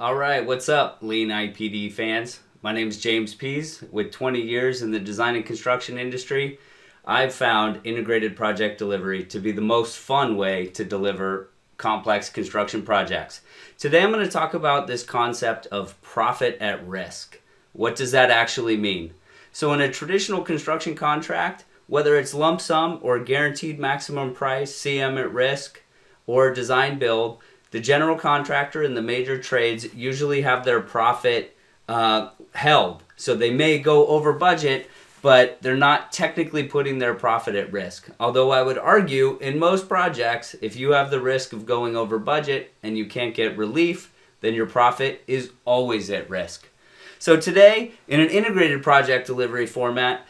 All right, what's up, Lean IPD fans? My name is James Pease. With 20 years in the design and construction industry, I've found integrated project delivery to be the most fun way to deliver complex construction projects. Today I'm going to talk about this concept of profit at risk. What does that actually mean? So in a traditional construction contract, whether it's lump sum or guaranteed maximum price, CM at risk, or design build, the general contractor and the major trades usually have their profit held. So they may go over budget, but they're not technically putting their profit at risk. Although I would argue in most projects, if you have the risk of going over budget and you can't get relief, then your profit is always at risk. So today, in an integrated project delivery format,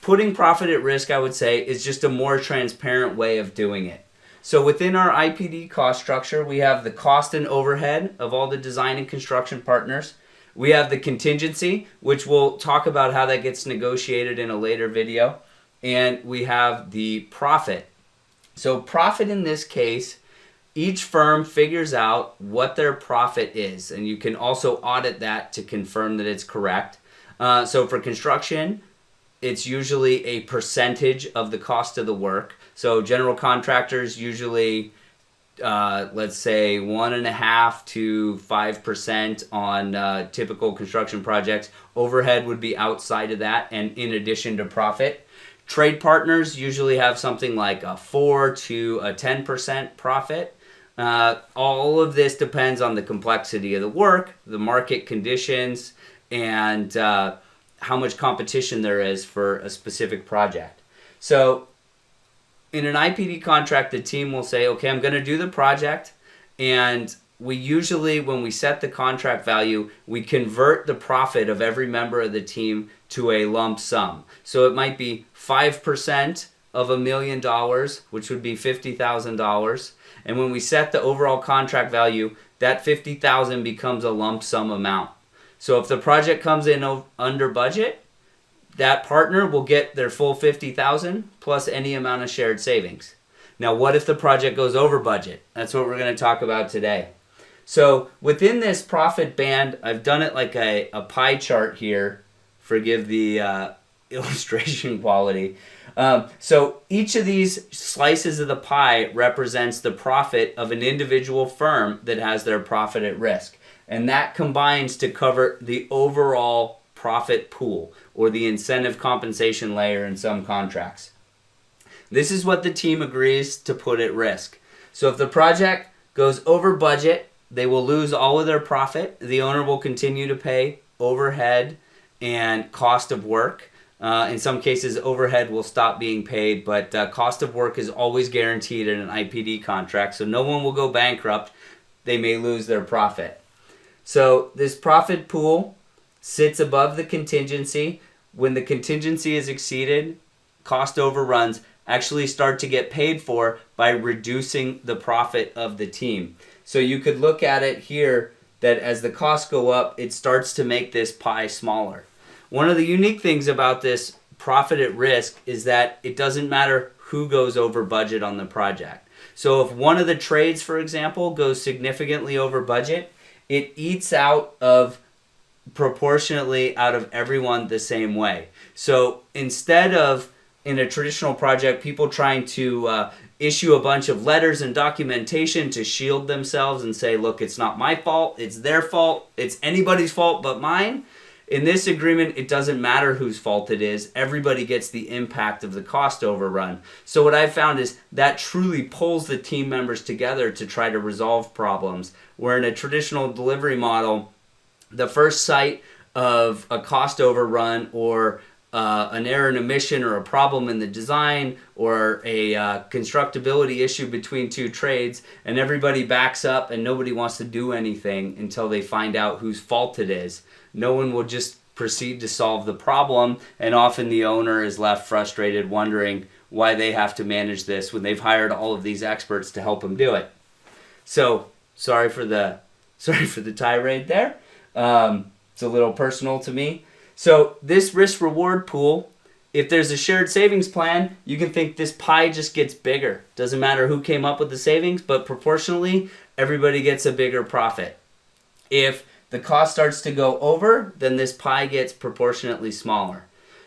putting profit at risk, I would say, is just a more transparent way of doing it. So within our IPD cost structure, we have the cost and overhead of all the design and construction partners. We have the contingency, which we'll talk about how that gets negotiated in a later video. And we have the profit. So profit in this case, each firm figures out what their profit is. And you can also audit that to confirm that it's correct. So for construction, it's usually a percentage of the cost of the work. So general contractors usually, let's say 1.5 to 5% on typical construction projects. Overhead would be outside of that and in addition to profit. Trade partners usually have something like a 4 to a 10% profit. All of this depends on the complexity of the work, the market conditions, and how much competition there is for a specific project. So in an IPD contract, the team will say, okay, I'm going to do the project, and we usually, when we set the contract value, we convert the profit of every member of the team to a lump sum. So it might be 5% of $1 million, which would be $50,000. And when we set the overall contract value, that $50,000 becomes a lump sum amount. So if the project comes in under budget, that partner will get their full $50,000 plus any amount of shared savings. Now, what if the project goes over budget? That's what we're going to talk about today. So within this profit band, I've done it like a pie chart here. Forgive the illustration quality. So each of these slices of the pie represents the profit of an individual firm that has their profit at risk. And that combines to cover the overall profit pool or the incentive compensation layer in some contracts. This is what the team agrees to put at risk. So if the project goes over budget, they will lose all of their profit. The owner will continue to pay overhead and cost of work. In some cases, overhead will stop being paid, but cost of work is always guaranteed in an IPD contract, so no one will go bankrupt. They may lose their profit. So this profit pool sits above the contingency. When the contingency is exceeded, cost overruns actually start to get paid for by reducing the profit of the team. So you could look at it here that as the costs go up, it starts to make this pie smaller. One of the unique things about this profit at risk is that it doesn't matter who goes over budget on the project. So if one of the trades, for example, goes significantly over budget, it eats out of proportionately out of everyone the same way. So instead of in a traditional project, people trying to issue a bunch of letters and documentation to shield themselves and say, look, it's not my fault, it's their fault, it's anybody's fault but mine. In this agreement, it doesn't matter whose fault it is. Everybody gets the impact of the cost overrun. So what I've found is that truly pulls the team members together to try to resolve problems. Where in a traditional delivery model, the first sight of a cost overrun or an error in emission or a problem in the design or a constructability issue between two trades, and everybody backs up and nobody wants to do anything until they find out whose fault it is. No one will just proceed to solve the problem, and often the owner is left frustrated wondering why they have to manage this when they've hired all of these experts to help them do it. So sorry for the tirade there. It's a little personal to me. So this risk-reward pool, if there's a shared savings plan, you can think this pie just gets bigger. Doesn't matter who came up with the savings, but proportionally, everybody gets a bigger profit. If the cost starts to go over, then this pie gets proportionately smaller.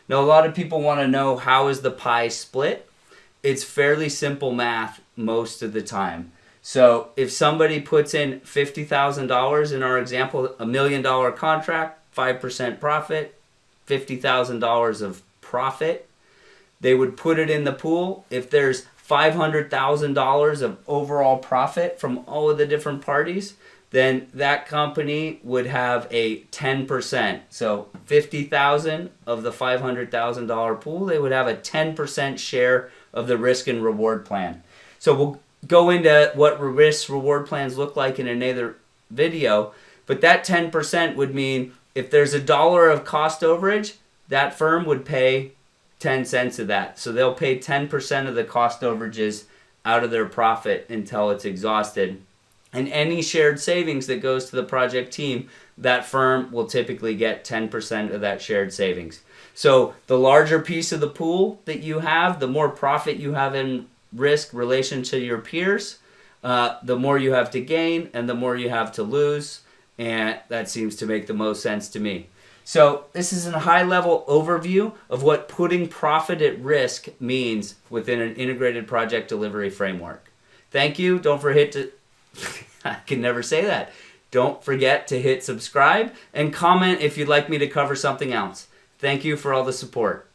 Now, a lot of people want to know, how is the pie split? It's fairly simple math most of the time. So if somebody puts in $50,000 in our example, $1 million contract, 5% profit, $50,000 of profit, they would put it in the pool. If there's $500,000 of overall profit from all of the different parties, then that company would have a 10%. So $50,000 of the $500,000 pool, they would have a 10% share of the risk and reward plan. So we'll go into what risk reward plans look like in another video, but that 10% would mean if there's $1 of cost overage, that firm would pay 10 cents of that. So they'll pay 10% of the cost overages out of their profit until it's exhausted. And any shared savings that goes to the project team, that firm will typically get 10% of that shared savings. So the larger piece of the pool that you have, the more profit you have in risk relation to your peers, the more you have to gain and the more you have to lose. And that seems to make the most sense to me. So this is a high-level overview of what putting profit at risk means within an integrated project delivery framework. Thank you. Don't forget to... I can never say that. Don't forget to hit subscribe and comment if you'd like me to cover something else. Thank you for all the support.